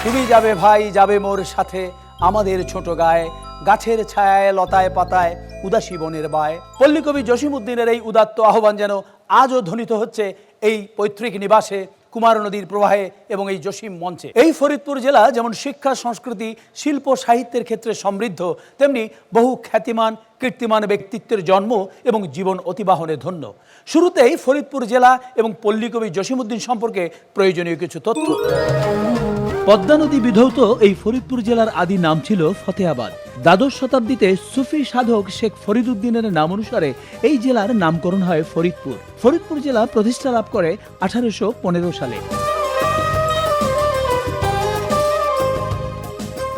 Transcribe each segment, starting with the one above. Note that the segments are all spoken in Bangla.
তুমি যাবে ভাই, যাবে মোর সাথে আমাদের ছোট গায়ে, গাছের ছায়ায় লতায় পাতায় উদাসী বনের বায়। পল্লীকবি জসিমউদ্দিনের এই উদাত্ত আহ্বান যেন আজও ধ্বনিত হচ্ছে এই পৈতৃক নিবাসে, কুমার নদীর প্রবাহে এবং এই জসিম মঞ্চে। এই ফরিদপুর জেলা যেমন শিক্ষা, সংস্কৃতি, শিল্প, সাহিত্যের ক্ষেত্রে সমৃদ্ধ, তেমনি বহু খ্যাতিমান, কীর্তিমান ব্যক্তিত্বের জন্ম এবং জীবন অতিবাহনে ধন্য। শুরুতেই ফরিদপুর জেলা এবং পল্লীকবি জসিমউদ্দিন সম্পর্কে প্রয়োজনীয় কিছু তথ্য। পদ্মা নদী বিধৌত এই ফরিদপুর জেলার আদি নাম ছিল ফতেহাবাদ। দ্বাদশ শতাব্দীতে সুফি সাধক শেখ ফরিদউদ্দিনের নাম অনুসারে এই জেলার নামকরণ হয় ফরিদপুর। ফরিদপুর জেলা প্রতিষ্ঠা লাভ করে 1815 সালে।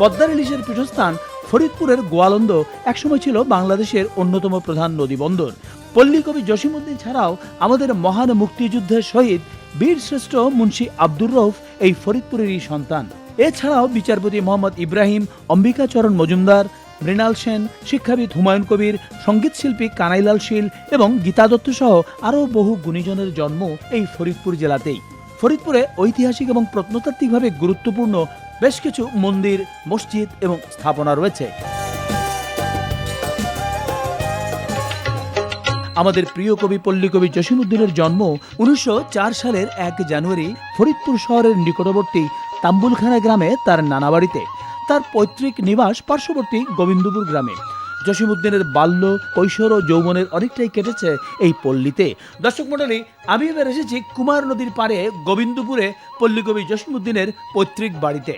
পদ্মার ইলিশের পীঠস্থান ফরিদপুরের গোয়ালন্দ একসময় ছিল বাংলাদেশের অন্যতম প্রধান নদী বন্দর। পল্লীকবি জসিমউদ্দিন ছাড়াও আমাদের মহান মুক্তিযুদ্ধের শহীদ বীরশ্রেষ্ঠ মুন্সি আব্দুর রউফ এই ফরিদপুরেরই সন্তান। এছাড়াও বিচারপতি মোহাম্মদ ইব্রাহিম, অম্বিকাচরণ মজুমদার, মৃণাল সেন, শিক্ষাবিদ হুমায়ুন কবির, সঙ্গীতশিল্পী কানাইলাল শীল এবং গীতা দত্ত সহ আরও বহু গুণীজনের জন্ম এই ফরিদপুর জেলাতেই। ফরিদপুরে ঐতিহাসিক এবং প্রত্নতাত্ত্বিকভাবে গুরুত্বপূর্ণ বেশ কিছু মন্দির, মসজিদ এবং স্থাপনা রয়েছে। আমাদের প্রিয় কবি পল্লীকবি জসিমউদ্দিনের জন্ম 1904 সালের 1 জানুয়ারি ফরিদপুর শহরের নিকটবর্তী তাম্বুলখানা গ্রামে তার নানা বাড়িতে। তার পৈতৃক নিবাস পার্শ্ববর্তী গোবিন্দপুর গ্রামে। জসিমউদ্দিনের বাল্য, কৈশোর ও যৌবনের অনেকটাই কেটেছে এই পল্লীতে। দর্শক মণ্ডলী, আমি এবার এসেছি কুমার নদীর পাড়ে গোবিন্দপুরে পল্লীকবি জসিমউদ্দিনের পৈতৃক বাড়িতে।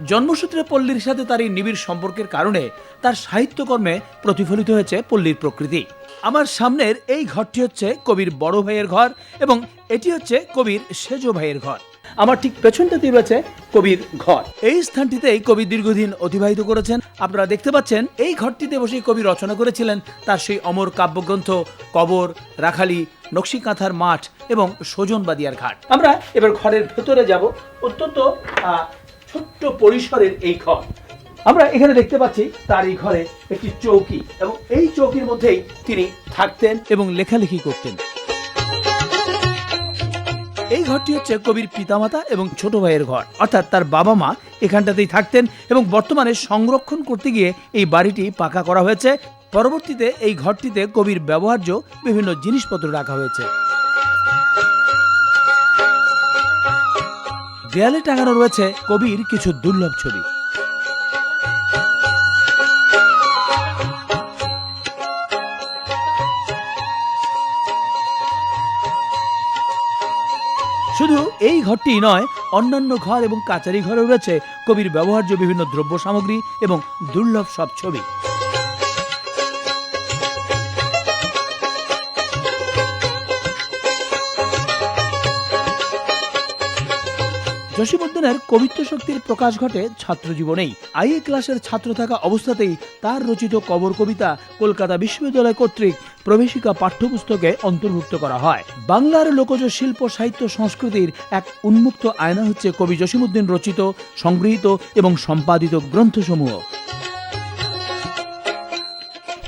জন্মসূত্রে পল্লীর সাথে তার এই নিবিড় সম্পর্কের কারণে তার সাহিত্যকর্মে প্রতিফলিত হয়েছে পল্লীর প্রকৃতি। আমার সামনের এই ঘরটি হচ্ছে কবির বড় ভাইয়ের ঘর এবং এটি হচ্ছে কবির সেজ ভাইয়ের ঘর। আমার ঠিক পেছনটাতে রয়েছে কবির ঘর। এই স্থানটিতেই কবি দীর্ঘদিন অতিবাহিত করেছেন। আপনারা দেখতে পাচ্ছেন এই ঘরটিতে বসেই কবি রচনা করেছিলেন তার সেই অমর কাব্যগ্রন্থ কবর, রাখালি, নকশিকাঁথার মাঠ এবং সজনবাদিয়ার ঘাট। আমরা এবার ঘরের ভেতরে যাব। অত্যন্ত ছোট্ট পরিসরের এই ঘর। আমরা এখানে দেখতে পাচ্ছি তার এই ঘরে একটি চৌকি এবং এই চৌকির মধ্যেই তিনি থাকতেন এবং লেখালেখি করতেন। এই ঘরটি হচ্ছে কবির পিতামাতা এবং ছোট ভাইয়ের ঘর, অর্থাৎ তার বাবা মা এখানটাতেই থাকতেন এবং বর্তমানে সংরক্ষণ করতে গিয়ে এই বাড়িটি পাকা করা হয়েছে। পরবর্তীতে এই ঘরটিতে কবির ব্যবহার্য বিভিন্ন জিনিসপত্র রাখা হয়েছে। দেয়ালে টাঙানো রয়েছে কবির কিছু দুর্লভ ছবি। শুধু এই ঘরটি নয়, অন্যান্য ঘর এবং কাচারি ঘরে রয়েছে কবির ব্যবহার্য বিভিন্ন দ্রব্য সামগ্রী এবং দুর্লভ সব ছবি। জসিমউদ্দিনের কবিত্ব শক্তির প্রকাশ ঘটে ছাত্র জীবনেই। আইএ ক্লাসের ছাত্র থাকা অবস্থাতেই তার রচিত কবর কবিতা কলকাতা বিশ্ববিদ্যালয় কর্তৃক প্রবেশিকা পাঠ্যপুস্তকে অন্তর্ভুক্ত করা হয়। বাংলার লোকজ শিল্প, সাহিত্য, সংস্কৃতির এক উন্মুক্ত আয়না হচ্ছে কবি জসিমউদ্দিন রচিত, সংগৃহীত এবং সম্পাদিত গ্রন্থসমূহ।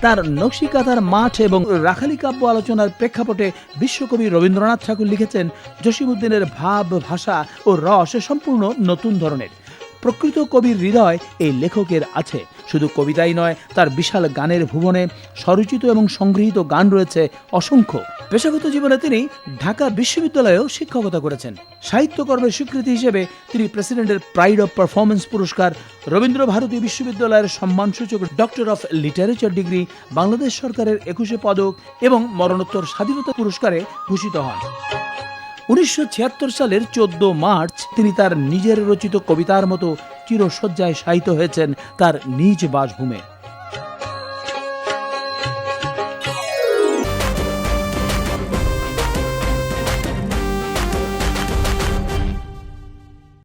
তার নকশিকাঁথার মাঠ এবং রাখালি কাব্য আলোচনার প্রেক্ষাপটে বিশ্বকবি রবীন্দ্রনাথ ঠাকুর লিখেছেন, জসিমউদ্দিনের ভাব, ভাষা ও রস সম্পূর্ণ নতুন ধরনের। প্রকৃত কবির হৃদয় এই লেখকের আছে। শুধু কবিতাই নয়, তার বিশাল গানের ভুবনে স্বরচিত এবং সংগৃহীত গান রয়েছে অসংখ্য। পেশাগত জীবনে তিনি ঢাকা বিশ্ববিদ্যালয়েও শিক্ষকতা করেছেন। সাহিত্যকর্মের স্বীকৃতি হিসেবে তিনি প্রেসিডেন্টের প্রাইড অফ পারফরমেন্স পুরস্কার, রবীন্দ্র ভারতী বিশ্ববিদ্যালয়ের সম্মানসূচক doctor of literature degree, Bangladesh সরকারের 21 পদক এবং মরণোত্তর স্বাধীনতা পুরস্কারে ভূষিত হন। 1976 সালের 14 মার্চ তিনি তার নিজের রচিত কবিতার মতো চিরশয্যায় শায়িত হয়েছেন তার নিজ বাসভূমে।